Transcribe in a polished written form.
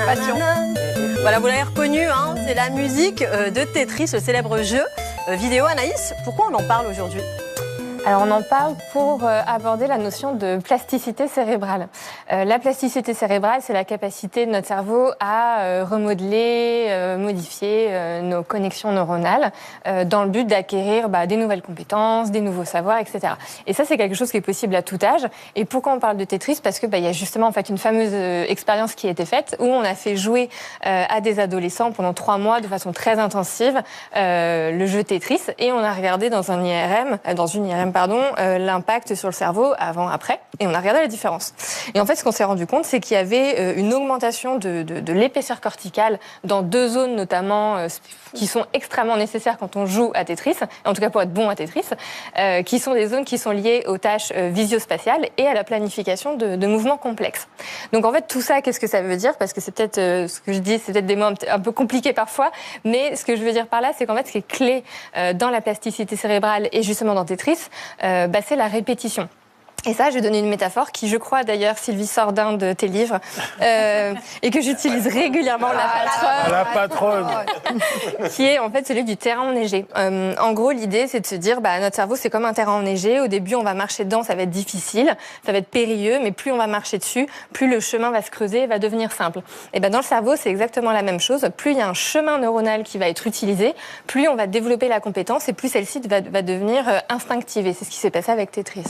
Passion. Voilà, vous l'avez reconnu, hein, c'est la musique de Tetris, le célèbre jeu vidéo. Anaïs, pourquoi on en parle aujourd'hui ? Alors on en parle pour aborder la notion de plasticité cérébrale. La plasticité cérébrale, c'est la capacité de notre cerveau à remodeler, modifier nos connexions neuronales dans le but d'acquérir des nouvelles compétences, des nouveaux savoirs, etc. Et ça, c'est quelque chose qui est possible à tout âge. Et pourquoi on parle de Tetris ? Parce que il y a justement en fait une fameuse expérience qui a été faite où on a fait jouer à des adolescents pendant 3 mois de façon très intensive le jeu Tetris, et on a regardé dans une IRM, l'impact sur le cerveau avant-après, et on a regardé la différence. Et en fait, ce qu'on s'est rendu compte, c'est qu'il y avait une augmentation de l'épaisseur corticale dans 2 zones notamment qui sont extrêmement nécessaires quand on joue à Tetris, en tout cas pour être bon à Tetris, qui sont des zones qui sont liées aux tâches visio-spatiales et à la planification de mouvements complexes. Donc en fait, tout ça, qu'est-ce que ça veut dire ? Parce que c'est peut-être ce que je dis, c'est peut-être des mots un peu compliqués parfois, mais ce que je veux dire par là, c'est qu'en fait, ce qui est clé dans la plasticité cérébrale et justement dans Tetris, c'est la répétition. Et ça, je vais donner une métaphore qui, je crois d'ailleurs, Sylvie, sort d'un de tes livres et que j'utilise régulièrement, la patronne, qui est en fait celui du terrain enneigé. En gros, l'idée, c'est de se dire, notre cerveau, c'est comme un terrain enneigé. Au début, on va marcher dedans, ça va être difficile, ça va être périlleux, mais plus on va marcher dessus, plus le chemin va se creuser et va devenir simple. Et dans le cerveau, c'est exactement la même chose. Plus il y a un chemin neuronal qui va être utilisé, plus on va développer la compétence et plus celle-ci va devenir instinctive. Et c'est ce qui s'est passé avec Tetris.